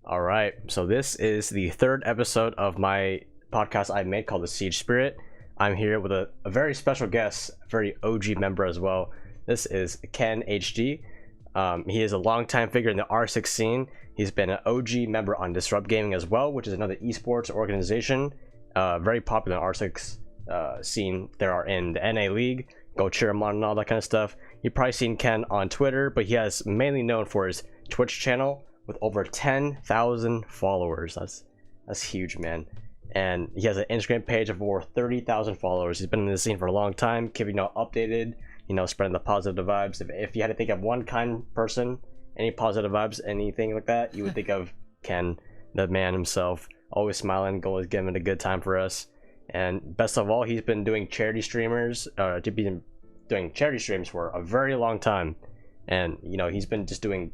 All right, so this is the third episode of my podcast I made called The Siege Spirit. I'm here with a very special guest, a very OG member as well. This is k3nHD. He is a longtime figure in the R6 scene. He's been an OG member on Disrupt Gaming as well, which is another esports organization, very popular in the R6 scene. They are in the NA League. Go cheer him on and all that kind of stuff. You've probably seen Ken on Twitter, but he has mainly known for his Twitch channel with over 10,000 followers. That's huge, man. And he has an Instagram page of over 30,000 followers. He's been in the scene for a long time, keeping updated, spreading the positive vibes. If you had to think of one kind person, any positive vibes, anything like that, you would think of Ken, the man himself, always smiling, always giving a good time for us. And best of all, he's been doing charity streams for a very long time. And he's been just doing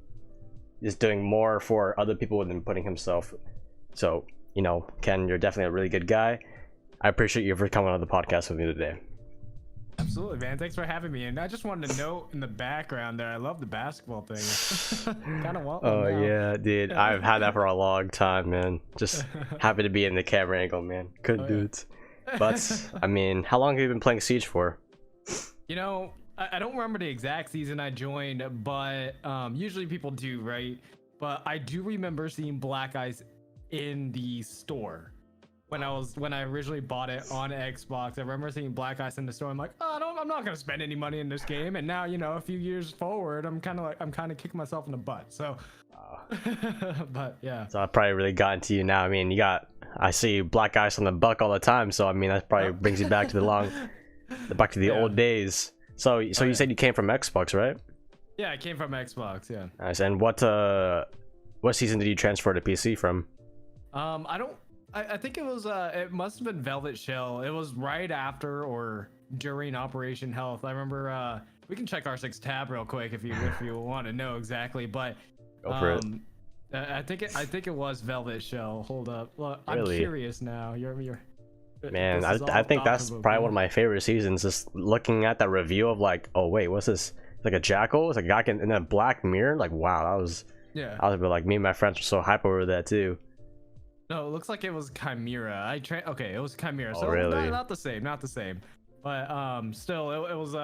more for other people than putting himself. So Ken, you're definitely a really good guy. I appreciate you for coming on the podcast with me today. Absolutely, man. Thanks for having me. And I just wanted to note in the background there, I love the basketball thing. Kind of want one Oh now. yeah, dude. I've had that for a long time, man. Just happy to be in the camera angle, man. Good dudes. But I mean, how long have you been playing Siege for? I don't remember the exact season I joined, but usually people do, right? But I do remember seeing Black Ice in the store when I originally bought it on Xbox. I remember seeing Black Ice in the store. I'm like, I'm not gonna spend any money in this game. And now, a few years forward, I'm kind of kicking myself in the butt. So, but yeah. So I probably really got into you now. I mean, I see Black Ice on the buck all the time. So I mean, that probably brings you back to the old days. So you said you came from Xbox, right? Yeah, I came from Xbox. Yeah. Nice. And what season did you transfer to PC from? I think it was it must have been Velvet Shell. It was right after or during Operation Health. I remember we can check R6 tab real quick if you want to know exactly, but go for it. I think it was Velvet Shell. Hold up. Look, really? I'm curious now. You're man, I think that's probably one of my favorite seasons, just looking at that review of like, oh wait, what's this? It's like a jackal, it's like a guy in a black mirror. Like, wow, I was a bit like, me and my friends were so hype over that too. No, it looks like it was Chimera. Okay, it was Chimera. Oh, so really? not the same. But still, it was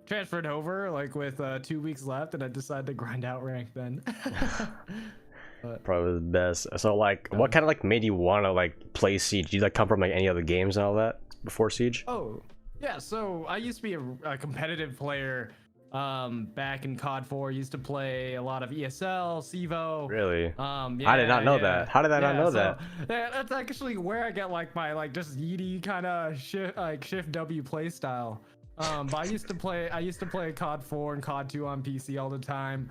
transferred over like with 2 weeks left, and I decided to grind out rank then. Probably the best. So like, what kind of like made you want to like play Siege? Did you like come from like any other games and all that before Siege? Oh yeah, so I used to be a competitive player back in COD 4. Used to play a lot of ESL, CEVO. Really? Yeah, I did not know that. How did I not know that? That's actually where I get like my just yeety kind of shift W play style. But I used to play COD 4 and COD 2 on PC all the time.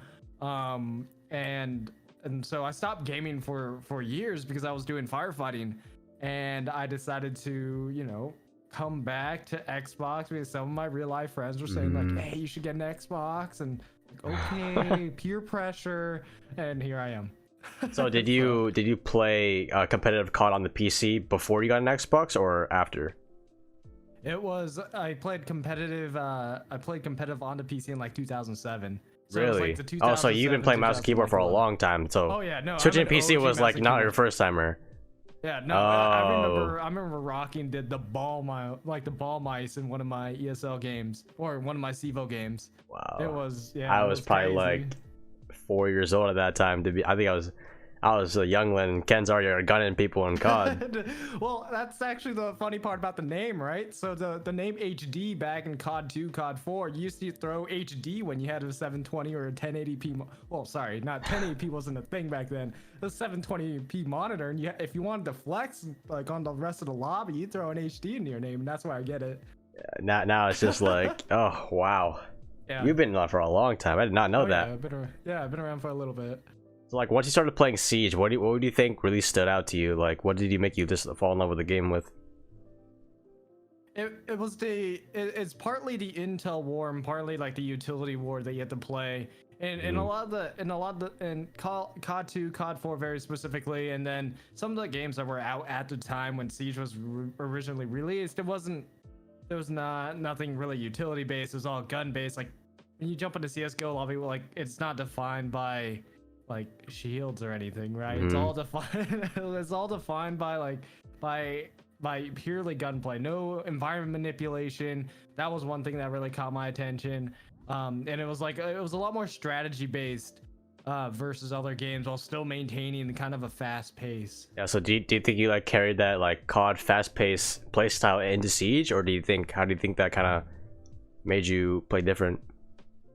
And so I stopped gaming for years because I was doing firefighting, and I decided to come back to Xbox because some of my real life friends were saying like, hey, you should get an Xbox, and like, okay, peer pressure, and here I am. So did you play competitive COD on the PC before you got an Xbox or after? I played competitive on the PC in like 2007. So really? Like Oh, so you've been playing mouse and keyboard for a long time. So switching PC was like not your first timer. Yeah, no, I remember rocking the ball mice in one of my ESL games or one of my CEVO games. Wow. It was I was probably crazy. like 4 years old at that time. I think I was a youngling, and Ken's already gunning people in COD. Well, that's actually the funny part about the name, right? So the name HD back in COD 2, COD 4, you used to throw HD when you had a 720 or a 1080p. Well, sorry, not 1080p wasn't a thing back then. The 720p monitor, and if you wanted to flex like on the rest of the lobby, you throw an HD in your name, and that's why I get it. Yeah, now it's just like, oh wow, you've been on for a long time. I did not know that. Yeah, I've been around for a little bit. So like, once you started playing Siege, what do you think really stood out to you? Like, what did you make you just fall in love with the game with? It's partly the intel war and partly like the utility war that you have to play, and COD 2, COD 4 very specifically, and then some of the games that were out at the time when Siege was originally released. There was nothing really utility based. It was all gun based. Like when you jump into CS:GO lobby, like it's not defined by like shields or anything, right? Mhm. It's all defined. It's all defined by like by purely gunplay. No environment manipulation. That was one thing that really caught my attention. And it was like it was a lot more strategy based versus other games while still maintaining kind of a fast pace. Yeah, so do you think you like carried that like COD fast paced play style into Siege, or how do you think that kind of made you play different?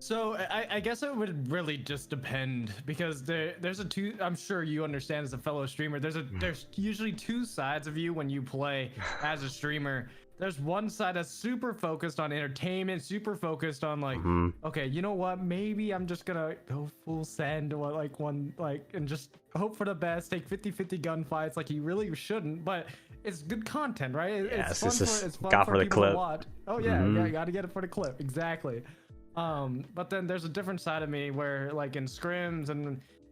So I guess it would really just depend, because there's a two. I'm sure you understand as a fellow streamer. There's usually two sides of you when you play as a streamer. There's one side that's super focused on entertainment, super focused on like, okay, you know what? Maybe I'm just gonna go full send or like one like and just hope for the best. Take 50-50 gunfights. Like you really shouldn't, but it's good content, right? Yes, It's fun got for for the people to clip. watch. Oh yeah, yeah, you gotta get it for the clip. Exactly. But then there's a different side of me where like in scrims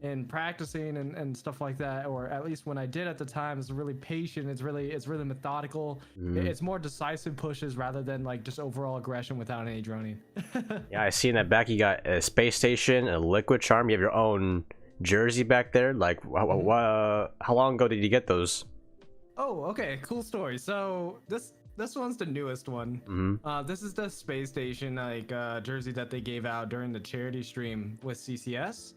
and practicing and stuff like that, or at least when I did at the time, it's really patient. It's really methodical. It's more decisive pushes rather than like just overall aggression without any droning. Yeah, I see in that back you got a space station, a liquid charm. You have your own jersey back there. Like, how long ago did you get those? Oh, okay, cool story. So this one's the newest one. This is the space station like jersey that they gave out during the charity stream with CCS.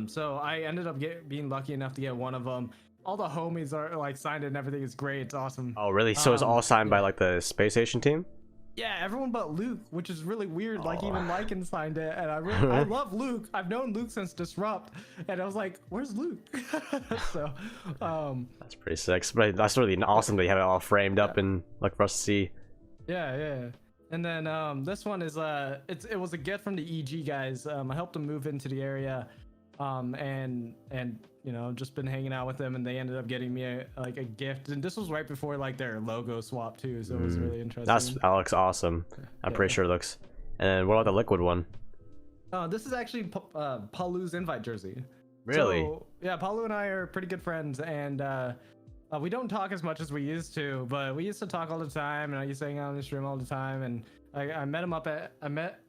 So I ended up being lucky enough to get one of them. All the homies are like signed it and everything is great. It's awesome. Oh, really? So it's all signed by like the space station team? Yeah, everyone but Luke, which is really weird. Like even Lycan signed it, and I love Luke. I've known Luke since Disrupt, and I was like, "Where's Luke?" So, that's pretty sick. But that's really awesome that you have it all framed up and like for us to see. Yeah, yeah. And then this one is it was a gift from the EG guys. I helped them move into the area, and you know, just been hanging out with them, and they ended up getting me a gift. And this was right before like their logo swap too, so it was really interesting. That looks awesome. I'm pretty sure it looks. And then what about the liquid one? This is actually Paulu's invite jersey. Really? So, yeah, Paulu and I are pretty good friends, and we don't talk as much as we used to, but we used to talk all the time, and I used to hang out on the stream all the time. And I met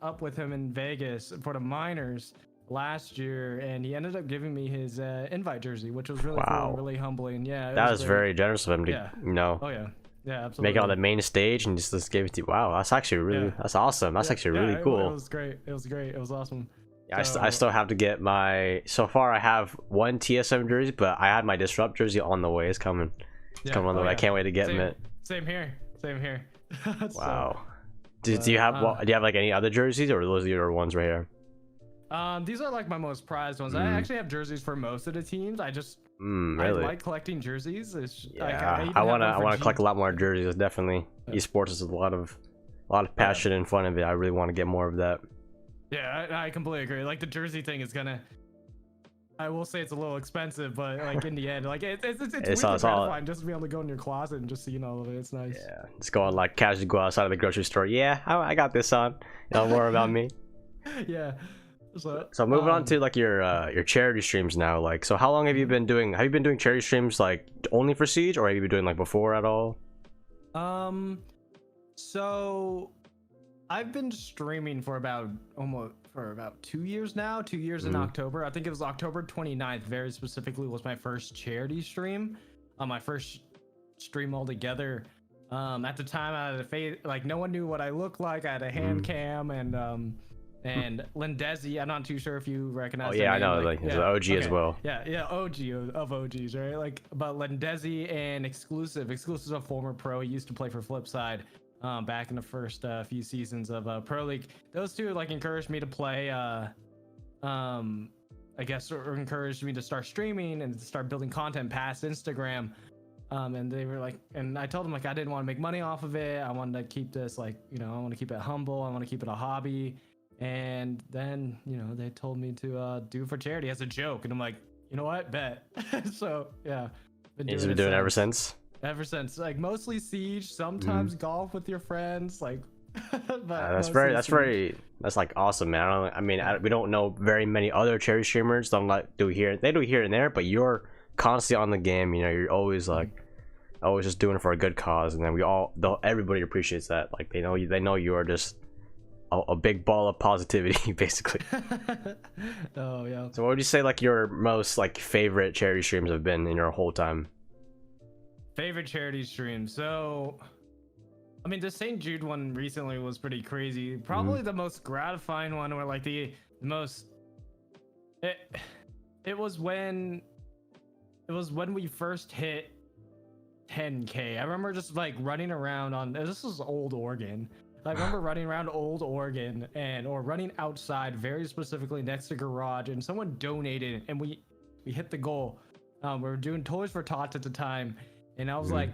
up with him in Vegas for the minors last year, and he ended up giving me his invite jersey, which was really cool and really humbling. Yeah, that was very generous of him to, you know. Oh yeah, yeah, absolutely. Make it on the main stage and just gave it to you. Wow, that's actually really that's awesome. That's actually really cool. It was great. It was great. It was awesome. Yeah, I still have to get my. So far, I have one TSM jersey, but I had my Disrupt jersey on the way. It's coming. It's coming on the way. I can't wait to get it. Same here. Same here. Wow. Do you have like any other jerseys, or are those your ones right here? These are like my most prized ones. I actually have jerseys for most of the teams. I just really? I like collecting jerseys. Yeah, I want to collect a lot more jerseys. Definitely, esports is a lot of passion and fun of it. I really want to get more of that. Yeah, I completely agree. Like the jersey thing is gonna. I will say it's a little expensive, but like in the end, like it's gratifying just to be able to go in your closet and just see all of it. It's nice. Yeah, just go on like casually go outside of the grocery store. Yeah, I got this on. Don't worry about me. Yeah. So moving on to like your charity streams now. Like, so how long have you been doing? Have you been doing charity streams like only for Siege, or have you been doing like before at all? So I've been streaming for about 2 years now. 2 years in October. I think it was October 29th, very specifically, was my first charity stream. My first stream altogether. At the time, I had a face, like no one knew what I looked like. I had a hand cam and Lindezi. I'm not too sure if you recognize. Oh yeah, I know. Like he's an OG as well. Yeah, OG of OGs, right? Like, but Lindezi and Exclusive is a former pro. He used to play for Flipside. Back in the first few seasons of Pro League, those two like encouraged me to play. I guess, or encouraged me to start streaming and to start building content past Instagram. And they were like, and I told them like I didn't want to make money off of it. I wanted to keep this like, you know, I want to keep it humble. I want to keep it a hobby. And then, you know, they told me to do it for charity as a joke, and I'm like, you know what, bet. So yeah, Been doing it ever since. Ever since, like mostly Siege, sometimes golf with your friends, like. But that's like awesome, man. We don't know very many other charity streamers. They do here and there, but you're constantly on the game. You know, you're always always just doing it for a good cause, and then everybody appreciates that. Like they know you are just a big ball of positivity, basically. Oh yeah. So what would you say like your most like favorite charity streams have been in your whole time? Favorite charity stream. So, I mean, the St. Jude one recently was pretty crazy. Probably the most gratifying one, or like the most. It was when we first hit 10K. I remember just like running around on. This was Old Oregon. I remember running around Old Oregon or running outside, very specifically next to garage, and someone donated, and we hit the goal. We were doing Toys for Tots at the time. And I was like,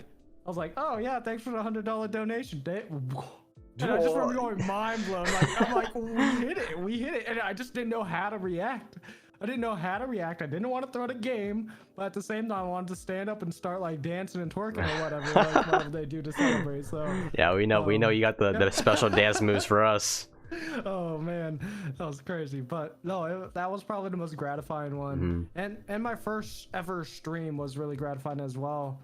oh yeah, thanks for the $100 donation. And I just remember going mind blown. Like, I'm like, we hit it, and I just didn't know how to react. I didn't want to throw the game, but at the same time, I wanted to stand up and start like dancing and twerking or whatever, like whatever they do to celebrate. So yeah, we know you got the special dance moves for us. Oh man, that was crazy. But no, that was probably the most gratifying one. And my first ever stream was really gratifying as well.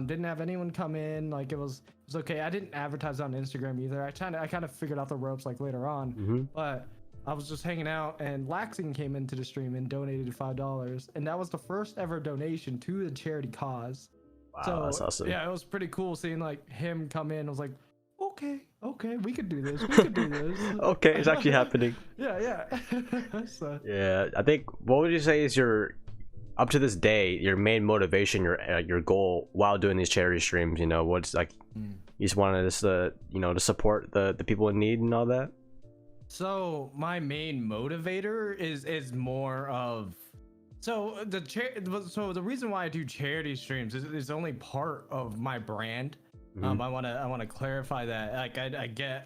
Didn't have anyone come in. Like it was okay. I didn't advertise on Instagram either. I kind of figured out the ropes like later on. But I was just hanging out, and Laxing came into the stream and donated $5, and that was the first ever donation to the charity cause. Wow, so that's awesome. Yeah, it was pretty cool seeing like him come in. I was like, okay, we could do this. We could do this. Okay, it's actually happening. Yeah. So. Yeah, I think what would you say is your up to this day your main motivation, your goal while doing these charity streams? You know, what's like you just wanted us to to support the people in need and all that. So my main motivator is more of the reason why I do charity streams is only part of my brand. I want to clarify that. Like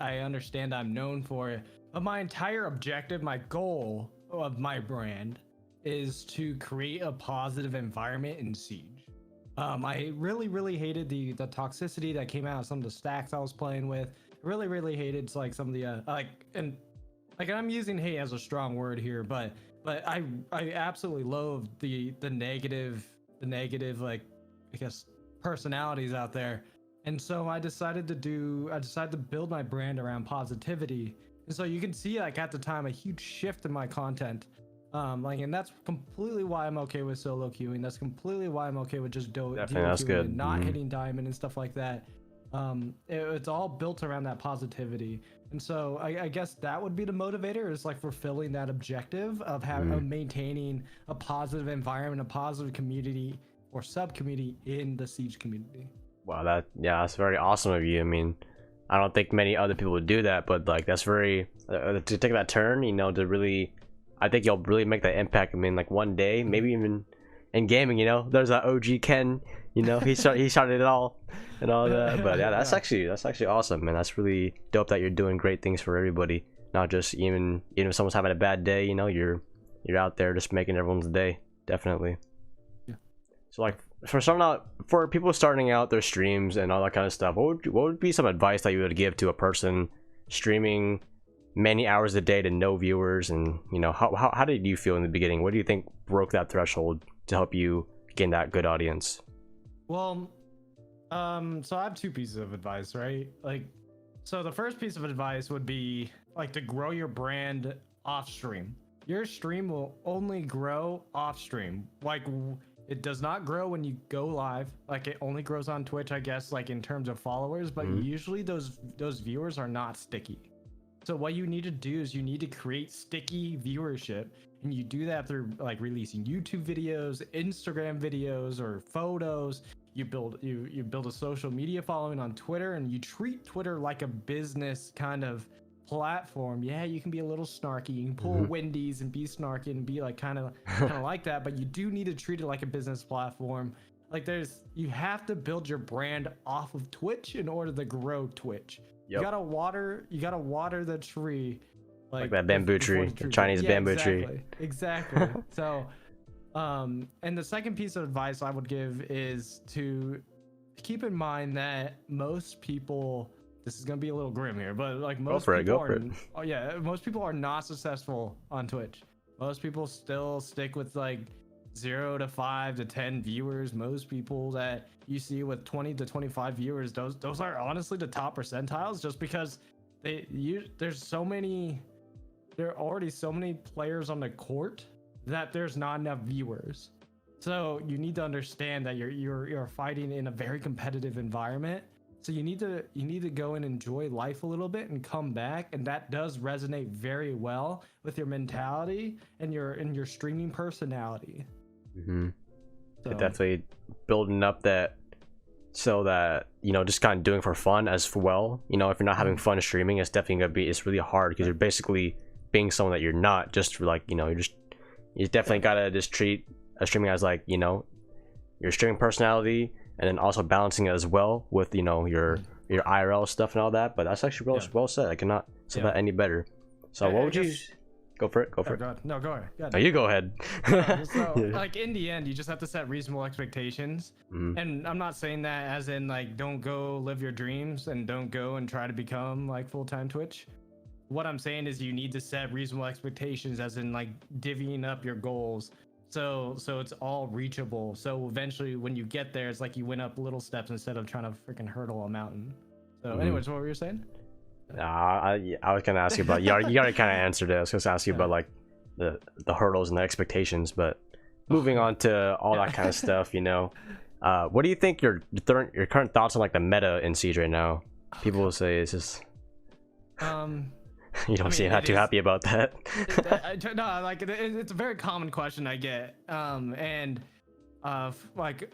I understand I'm known for it, but my entire objective, my goal of my brand is to create a positive environment in Siege. I really hated the toxicity that came out of some of the stacks I was playing with. Really hated like some of the I'm using hate as a strong word here, but I absolutely loathe the negative like I guess personalities out there. And so I decided to build my brand around positivity. And so you can see like at the time a huge shift in my content. And that's completely why I'm okay with solo queuing. That's completely why I'm okay with just duo queuing and not hitting diamond and stuff like that. It's all built around that positivity. And so I guess that would be the motivator, is like fulfilling that objective of maintaining a positive environment, a positive community or sub community in the Siege community. Wow, that's very awesome of you. I mean, I don't think many other people would do that, but like that's very to take that turn, to really, I think you'll really make that impact. I mean, like one day, maybe even in gaming, there's that OG Ken, he started it all and all that. But yeah, that's actually awesome, man. That's really dope that you're doing great things for everybody, not just even if someone's having a bad day, you're out there just making everyone's day. Definitely. Yeah. So like for people starting out their streams and all that kind of stuff, what would be some advice that you would give to a person streaming many hours a day to no viewers? And how did you feel in the beginning? What do you think broke that threshold to help you gain that good audience? Well, so I have two pieces of advice, right? Like, so the first piece of advice would be like to grow your brand off stream. Your stream will only grow off stream. Like, it does not grow when you go live. Like, it only grows on Twitch, I guess, like in terms of followers, but usually those viewers are not sticky. So what you need to do is you need to create sticky viewership, and you do that through like releasing YouTube videos, Instagram videos, or photos. You build a social media following on Twitter, and you treat Twitter like a business kind of platform. Yeah, you can be a little snarky. You can pull Wendy's and be snarky and be like kind of like that, but you do need to treat it like a business platform. Like you have to build your brand off of Twitch in order to grow Twitch. Yep. You gotta water the tree, like that bamboo tree, the Chinese bamboo tree. Exactly. So, and the second piece of advice I would give is to keep in mind that most people, this is gonna be a little grim here, but like most people are not successful on Twitch. Most people still stick with like 0 to 5 to 10 viewers. Most people that you see with 20 to 25 viewers, those are honestly the top percentiles, just because there's so many, there are already so many players on the court that there's not enough viewers. So you need to understand that you're fighting in a very competitive environment. So you need to go and enjoy life a little bit and come back, and that does resonate very well with your mentality and your streaming personality. Mm-hmm. So, Definitely building up that, so that, you know, just kind of doing for fun as well. You know, if you're not having fun streaming, it's definitely gonna be, it's really hard because you're basically being someone that you're not. Just for like, you know, you definitely gotta just treat streaming as like, you know, your streaming personality, and then also balancing it as well with, you know, your IRL stuff and all that. But that's actually well said. I cannot say that any better. So what would you go for it? Go for it. No, go ahead. No, you go ahead. So like in the end, you just have to set reasonable expectations. And I'm not saying that as in like don't go live your dreams and don't go and try to become like full-time Twitch. What I'm saying is you need to set reasonable expectations, as in like divvying up your goals. So it's all reachable. So eventually when you get there, it's like you went up little steps instead of trying to freaking hurdle a mountain. So anyways, what were you saying? I was gonna ask you about, you already kind of answered it. I was gonna ask you about like the hurdles and the expectations, but moving on to all that kind of stuff, you know, what do you think your current thoughts on like the meta in Siege right now? People will say it's just you don't seem not too happy about that. No, like it's a very common question I get, and like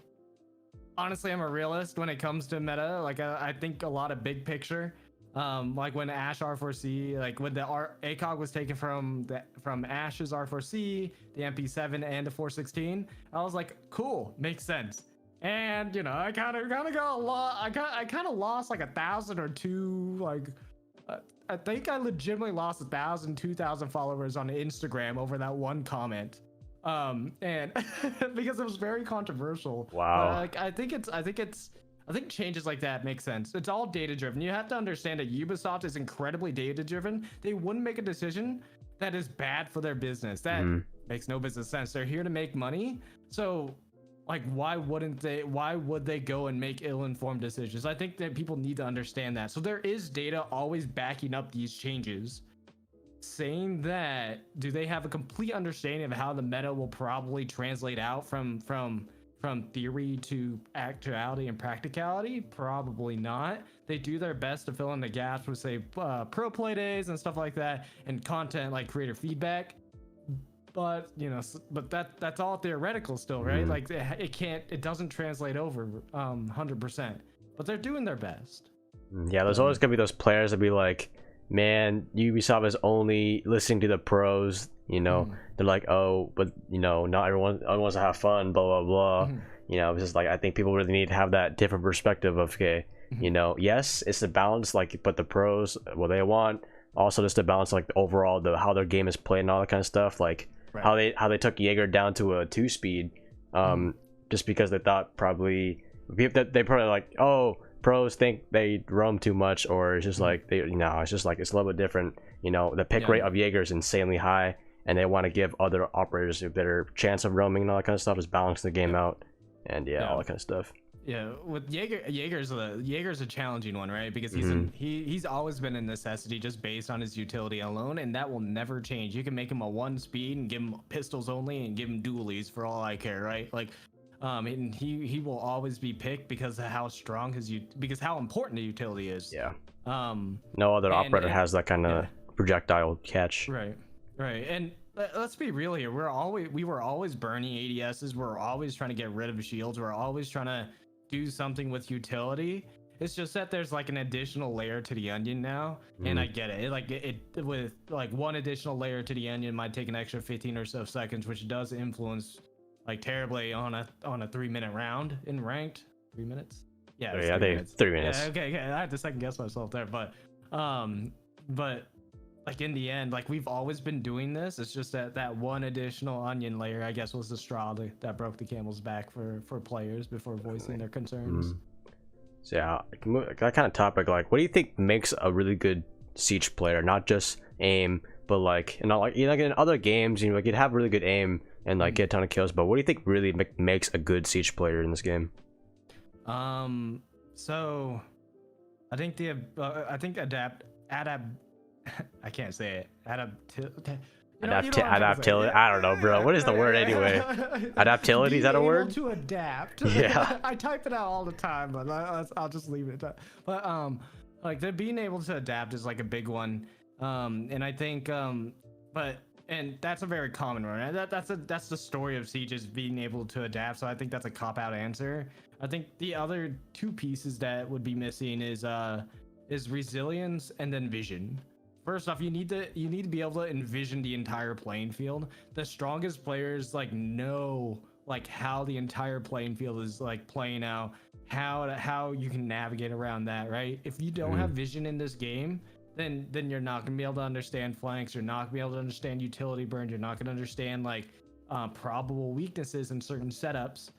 honestly, I'm a realist when it comes to meta. Like I think a lot of big picture. Like when Ash R4C, like when the ACOG was taken from Ash's R4C, the MP7 and the 416, I was like, cool, makes sense. And you know, I kind of got a lot. I kind of lost like 1,000 or 2, like. I think I legitimately lost 1,000, 2,000 followers on Instagram over that one comment, and because it was very controversial. Wow. Like I think changes like that make sense. It's all data driven. You have to understand that Ubisoft is incredibly data driven. They wouldn't make a decision that is bad for their business. That makes no business sense. They're here to make money. So like why would they go and make ill-informed decisions? I think that people need to understand that. So there is data always backing up these changes. Saying that, do they have a complete understanding of how the meta will probably translate out from theory to actuality and practicality? Probably not. They do their best to fill in the gaps with say pro play days and stuff like that, and content like creator feedback. But you know, but that's all theoretical still, right? Like it doesn't translate over 100%, but they're doing their best. Yeah, there's always gonna be those players that be like, man, Ubisoft is only listening to the pros, you know. They're like, oh, but you know, not everyone wants to have fun, blah blah blah. You know, it's just like, I think people really need to have that different perspective of, okay, you know, yes, it's a balance, like, but the pros, what they want, also just to balance like the overall how their game is played and all that kind of stuff, like how they took Jaeger down to a 2-speed, just because they thought probably they probably like, oh, pros think they roam too much, or it's just like they, you know, it's just like it's a little bit different. You know, the pick rate of Jaeger is insanely high, and they want to give other operators a better chance of roaming and all that kind of stuff, is balancing the game out, and all that kind of stuff. Yeah, with Jaeger's a challenging one, right? Because he's always been a necessity just based on his utility alone, and that will never change. You can make him a 1-speed and give him pistols only and give him dualies for all I care, right? Like, and he will always be picked because of how strong because how important the utility is. Yeah. No other operator has that kind of projectile catch. Right. And let's be real here. We were always burning ADSs. We're always trying to get rid of shields. We're always trying to do something with utility. It's just that there's like an additional layer to the onion now, and I get it. It with like one additional layer to the onion might take an extra 15 or so seconds, which does influence like terribly on a 3-minute round in ranked. 3 minutes? Yeah, 3 minutes. 3 minutes. Yeah, okay. I had to second guess myself there, but like in the end, like we've always been doing this. It's just that one additional onion layer, I guess, was the straw that broke the camel's back for players before voicing their concerns. So yeah, that kind of topic, like, what do you think makes a really good Siege player? Not just aim, but like, you know, like, you know, in other games, you know, like, you'd have really good aim and like get a ton of kills, but what do you think really makes a good Siege player in this game? So I think I can't say it. Adaptility. I don't know, bro. What is the word anyway? Adaptility, is that a word? Being able to adapt. Yeah. I type it out all the time, but I'll just leave it at that. But like the being able to adapt is like a big one. And I think and that's a very common one. That's the story of Siege, is being able to adapt. So I think that's a cop-out answer. I think the other two pieces that would be missing is resilience and then vision. First off, you need to be able to envision the entire playing field. The strongest players like know like how the entire playing field is like playing out, how you can navigate around that, right? If you don't have vision in this game, then you're not gonna be able to understand flanks. You're not gonna be able to understand utility burns. You're not gonna understand like probable weaknesses in certain setups.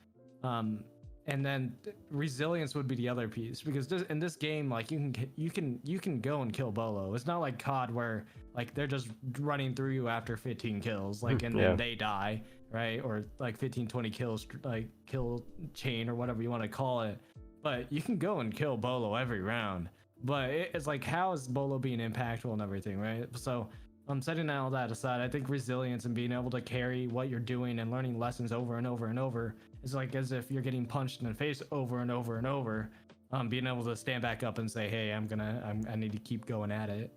And then resilience would be the other piece, because in this game, like you can go and kill Bolo. It's not like COD where like they're just running through you after 15 kills, like and then they die, right? Or like 15-20 kills, like kill chain or whatever you want to call it. But you can go and kill Bolo every round. But it's like, how is Bolo being impactful and everything, right? So I'm setting all that aside. I think resilience and being able to carry what you're doing and learning lessons over and over and over is like as if you're getting punched in the face over and over and over. Being able to stand back up and say, hey, I need to keep going at it.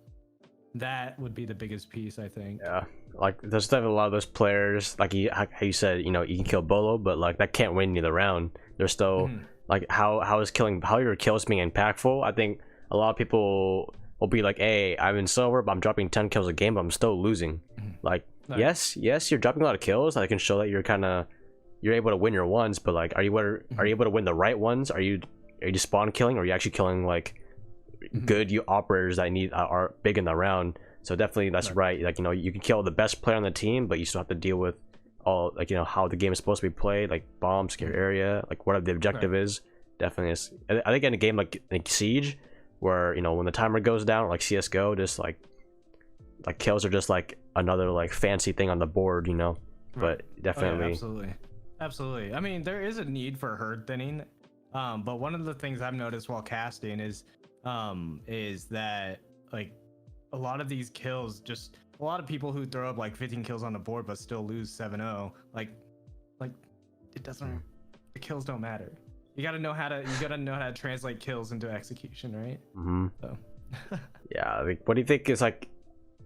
That would be the biggest piece, I think. Yeah, like there's definitely a lot of those players, like how you said, you know, you can kill Bolo, but like that can't win you the round. There's still like how your kills being impactful. I think a lot of people will be like, hey, I'm in silver, but I'm dropping 10 kills a game, but I'm still losing. Like, yes, you're dropping a lot of kills. I can show that you're able to win your ones, but like, are you able to win the right ones? Are you just spawn killing, or are you actually killing like good operators that are big in the round? So definitely that's right. Like, you know, you can kill the best player on the team, but you still have to deal with all, like, you know, how the game is supposed to be played, like bomb, scare area, like whatever the objective is. Definitely is. I think in a game like Siege, where, you know, when the timer goes down, like CSGO, just like kills are just like another like fancy thing on the board, you know. But definitely absolutely. I mean, there is a need for herd thinning, but one of the things I've noticed while casting is that like a lot of these kills, just a lot of people who throw up like 15 kills on the board but still lose 7-0, like it doesn't, the kills don't matter. You gotta know how to translate kills into execution, right? So yeah, like, what do you think is like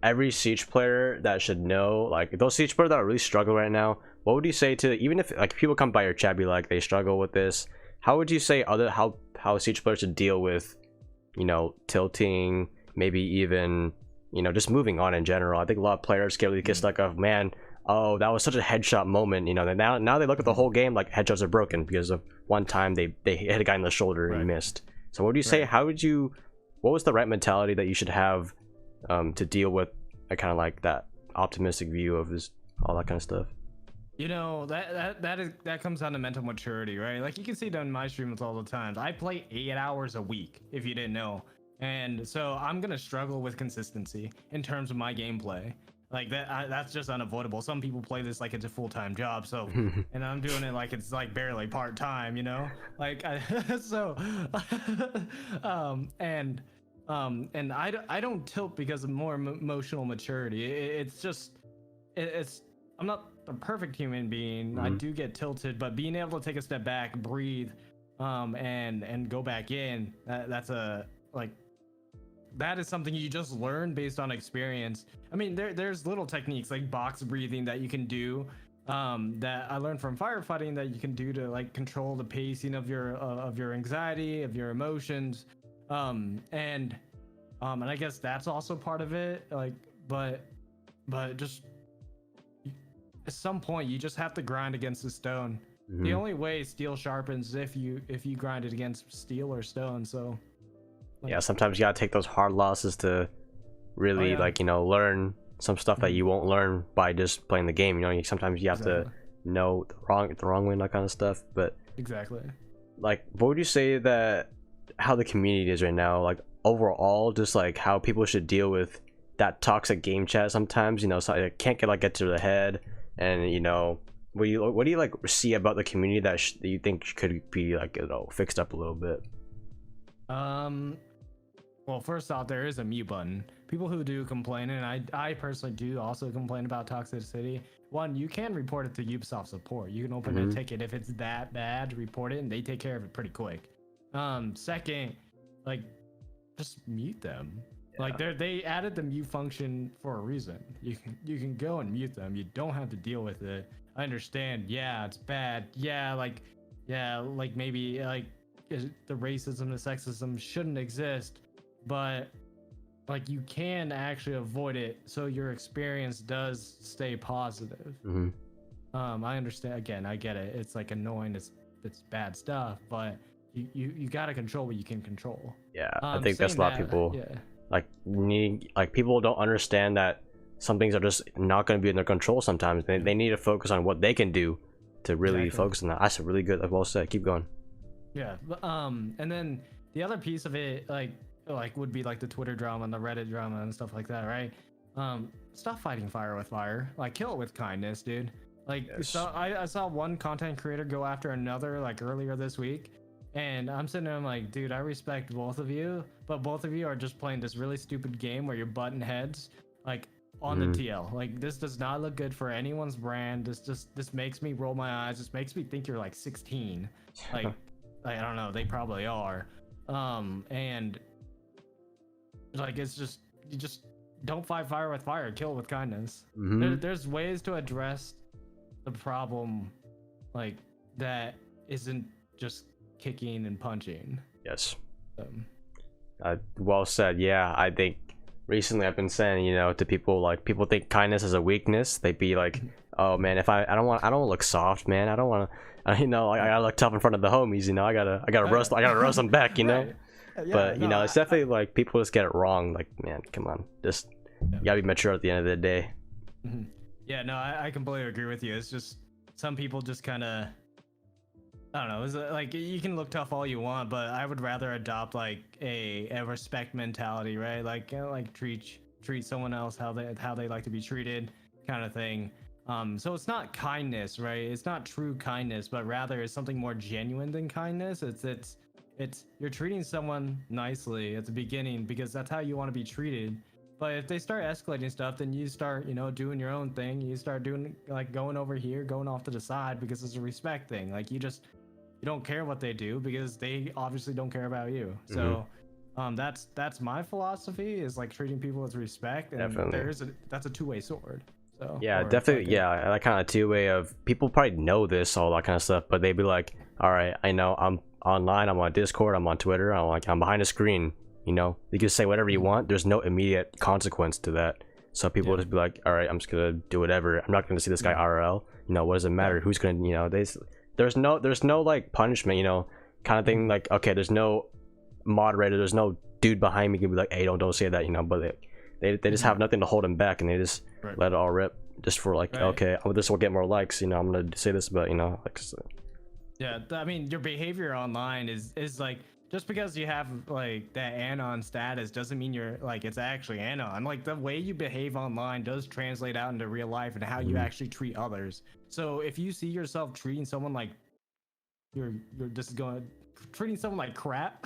every Siege player that should know, like those Siege players that are really struggling right now? What would you say to, even if like people come by your chat, be like they struggle with this, how would you say how Siege players should deal with, you know, tilting, maybe even, you know, just moving on in general? I think a lot of players get really get stuck of, man, oh, that was such a headshot moment, you know. Now they look at the whole game like headshots are broken because of one time they hit a guy in the shoulder and missed. So what do you say? What was the right mentality that you should have to deal with a kind of like that optimistic view of all that kind of stuff? You know, that comes down to mental maturity, right? Like you can see that in my streams all the time. I play 8 hours a week, if you didn't know. And so I'm gonna struggle with consistency in terms of my gameplay. Like that's just unavoidable. Some people play this like it's a full-time job, so and I'm doing it like it's like barely part-time, you know? Like and I don't tilt because of more emotional maturity. It's just I'm not a perfect human being. I do get tilted, but being able to take a step back, breathe, and go back in, that is something you just learn based on experience. I mean, there's little techniques like box breathing that you can do, that I learned from firefighting, that you can do to like control the pacing of your anxiety, of your emotions, and I guess that's also part of it. Like, but just at some point you just have to grind against the stone. The only way steel sharpens if you grind it against steel or stone. So yeah, sometimes you gotta take those hard losses to really like, you know, learn some stuff that you won't learn by just playing the game. You know, sometimes you have to know the wrong way and that kind of stuff. But exactly, like, what would you say that how the community is right now, like overall, just like how people should deal with that toxic game chat sometimes, you know, so it can't get to the head. And, you know, what do you like see about the community that you think could be like, you know, fixed up a little bit? Well, first off, there is a mute button. People who do complain, and I personally do also complain about Toxicity. One, you can report it to Ubisoft support. You can open a ticket if it's that bad, report it, and they take care of it pretty quick. Second, like, just mute them. Like they added the mute function for a reason. You can go and mute them. You don't have to deal with it. I understand. Yeah, it's bad. Yeah, like maybe like the racism, the sexism shouldn't exist, but like you can actually avoid it so your experience does stay positive. I understand. Again, I get it. It's like annoying. It's bad stuff, but you gotta control what you can control. Yeah, I think that's a lot of people. Like people don't understand that some things are just not going to be in their control sometimes. They need to focus on what they can do to really focus on that. That's really good. Well said. Keep going. Yeah. And then the other piece of it, like would be like the Twitter drama and the Reddit drama and stuff like that, right? Stop fighting fire with fire. Like, kill it with kindness, dude. Like, so I saw one content creator go after another like earlier this week, and I'm sitting there, I'm like, dude, I respect both of you, but both of you are just playing this really stupid game where you're butting heads like on the TL. Like, this does not look good for anyone's brand. This makes me roll my eyes. This makes me think you're like 16. Like, I don't know, they probably are. And like, it's just, you just don't fight fire with fire, kill it with kindness. There's ways to address the problem like that isn't just kicking and punching. Yes. Well said. Yeah, I think recently I've been saying, you know, to people, like, people think kindness is a weakness. They'd be like, oh man, if I don't want to look soft, man. I don't want to, you know, I gotta look tough in front of the homies, you know. I gotta roast them back, you know. Yeah, but you know, it's definitely like people just get it wrong. Like, man, come on, just you gotta be mature at the end of the day. Yeah, no, I completely agree with you. It's just some people just kind of, I don't know, it's like, you can look tough all you want, but I would rather adopt like a respect mentality, right? Like, you know, like treat someone else how they like to be treated, kind of thing. So it's not kindness, right? It's not true kindness, but rather it's something more genuine than kindness. It's you're treating someone nicely at the beginning because that's how you want to be treated. But if they start escalating stuff, then you start, you know, doing your own thing. You start doing, like, going over here, going off to the side, because it's a respect thing. Like, you don't care what they do because they obviously don't care about you. So that's my philosophy, is like treating people with respect, and that's a two-way sword. So yeah, definitely. Yeah, that kind of two-way of, people probably know this, all that kind of stuff, but they'd be like, all right, I know I'm online, I'm on Discord, I'm on Twitter, I'm behind a screen, you know, you can say whatever you want, there's no immediate consequence to that. So people will just be like, all right, I'm just gonna do whatever, I'm not gonna see this guy IRL, you know, what does it matter who's gonna, you know, there's no like punishment, you know, kind of thing. Like, okay, there's no moderator, there's no dude behind me can be like, hey, don't say that, you know. But they just have nothing to hold him back, and they just let it all rip, just for like, okay, this will get more likes, you know, I'm gonna say this, but you know, like, so. Yeah, I mean, your behavior online is like, just because you have like that anon status doesn't mean you're like, it's actually anon. Like, the way you behave online does translate out into real life and how you actually treat others. So if you see yourself treating someone like treating someone like crap,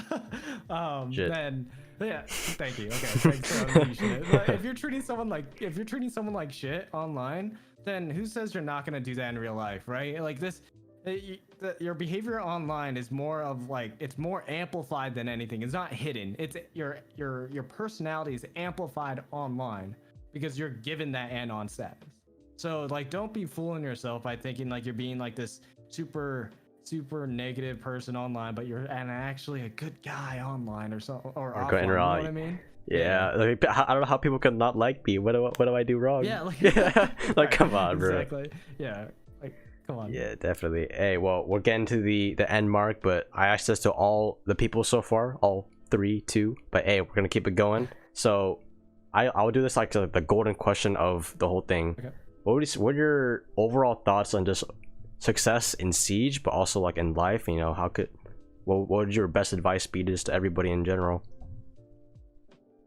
then yeah, thank you. Okay, thanks for unleashing it. But if you're treating someone like shit online, then who says you're not gonna do that in real life, right? Like, your behavior online is more of like, it's more amplified than anything. It's not hidden. It's your personality is amplified online because you're given that anon status. So like, don't be fooling yourself by thinking like you're being like this super negative person online, but you're actually a good guy online or something, or offline, you know what I mean? Yeah, like, I don't know how people can not like me. What do I do wrong? Yeah, like, like, come on, bro. Exactly. Yeah, like, come on. Yeah, definitely. Hey, well, we're getting to the end mark, but I asked this to all the people so far, all 2, but hey, we're gonna keep it going. So I'll do this like the golden question of the whole thing. Okay. What are your overall thoughts on just success in Siege, but also like in life? You know, what would your best advice be just to everybody in general?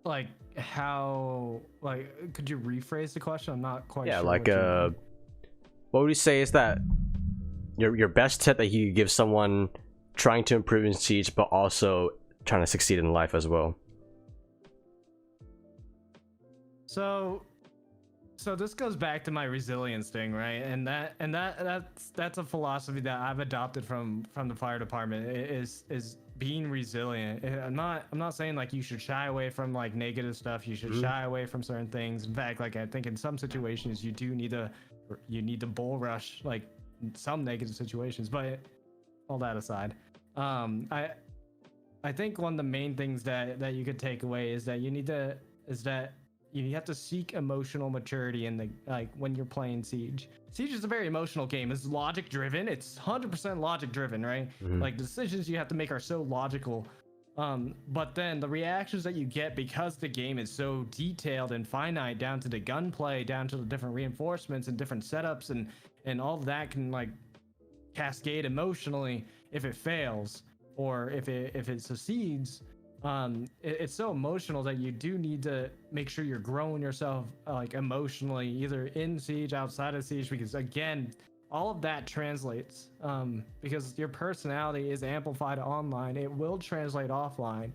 Like, how, like, could you rephrase the question? I'm not quite sure. Yeah, like what would you say is that your best tip that you could give someone trying to improve in Siege, but also trying to succeed in life as well? So this goes back to my resilience thing, right? And that's a philosophy that I've adopted from the fire department is being resilient. I'm not saying like you should shy away from like negative stuff. You should shy away from certain things. In fact, like I think in some situations you do need to bull rush like some negative situations. But all that aside, I think one of the main things that you could take away is that you have to seek emotional maturity in the like when you're playing Siege. Siege is a very emotional game. It's logic driven. It's 100% logic driven, right? Like the decisions you have to make are so logical. But then the reactions that you get because the game is so detailed and finite down to the gunplay, down to the different reinforcements and different setups and all of that can like cascade emotionally if it fails or if it succeeds. It's so emotional that you do need to make sure you're growing yourself like emotionally, either in Siege, outside of Siege, because again, all of that translates because your personality is amplified online. It will translate offline.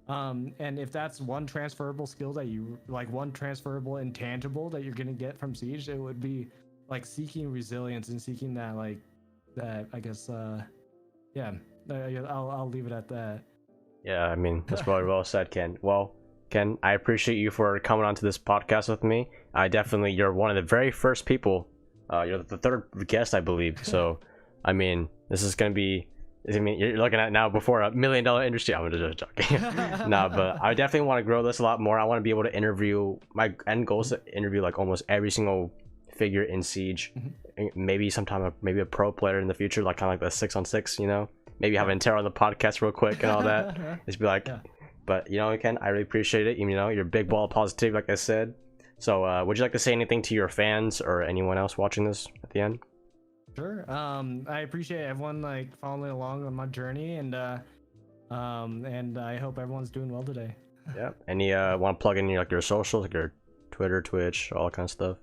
And if that's one transferable skill that you like, one transferable intangible that you're going to get from Siege, it would be like seeking resilience and seeking that like that, I guess, yeah, I'll leave it at that. Yeah, I mean, that's probably well said, Ken. Well, Ken, I appreciate you for coming onto this podcast with me. You're one of the very first people. You're the third guest, I believe. So, I mean, this is going to be, you're looking at now before $1 million industry. I'm just joking. Nah, but I definitely want to grow this a lot more. I want to be able to interview, my end goal is to interview like almost every single figure in Siege. Maybe sometime, maybe a pro player in the future, like kind of like the 6-on-6, you know? Maybe have Athieno on the podcast real quick and all that. Just be like, but you know, Ken, I really appreciate it. You know, you're a big ball of positivity, like I said. So, would you like to say anything to your fans or anyone else watching this at the end? Sure. I appreciate everyone like following along on my journey, and I hope everyone's doing well today. Yeah. Any want to plug in your socials, like your Twitter, Twitch, all that kind of stuff?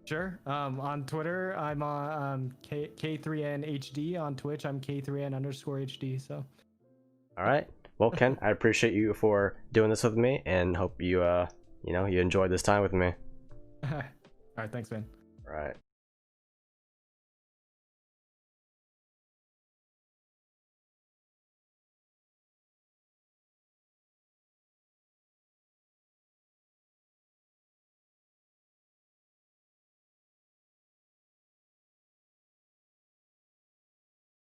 Sure. On Twitter, I'm on k3nHD. On Twitch, I'm k3n_HD. So. All right. Well, Ken, I appreciate you for doing this with me, and hope you you enjoyed this time with me. All right. Thanks, man. All right.